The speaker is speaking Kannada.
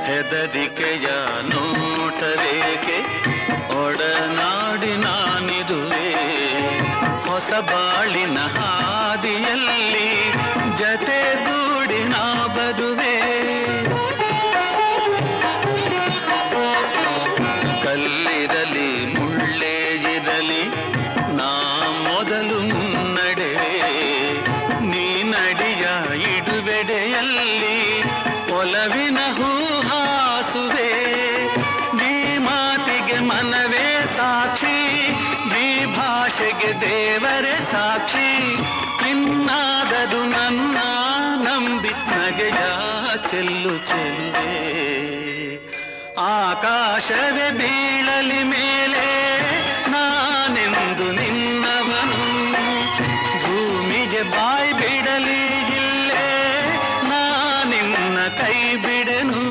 ಹೆದರಿಕೆಯ ನೋಟರೇಕೆ ಒಡನಾಡಿ ನಾನಿರುವೆ ಹೊಸ ಬಾಳಿನ ಹಾದಿಯಲ್ಲಿ ಜತೆಗೂಡಿ ನಾ ಬರುವೆ ಕಲ್ಲಿರಲಿ ಮುಳ್ಳೇ ಇರಲಿ ನಾ ಮೊದಲು ಮುನ್ನಡೆವೆ ನೀ ನಡಿಯ ಇಡುವೆಡೆಯಲ್ಲಿ ಒಲವಿನ ಹೂಹಾಸುವೆ ನೀ ಮಾತಿಗೆ ಮನವೇ ಸಾಕ್ಷಿ ನೀ ಭಾಷೆಗೆ ದೇವರೇ ಸಾಕ್ಷಿ ಇನ್ನಾದರೂ ನನ್ನ ನಂಬಿ ನಗೆಯ ಚೆಲ್ಲು ಚೆಲ್ಲುವೆ ಆಕಾಶವೇ ಬೀಳಲಿ ಮೇಲೆ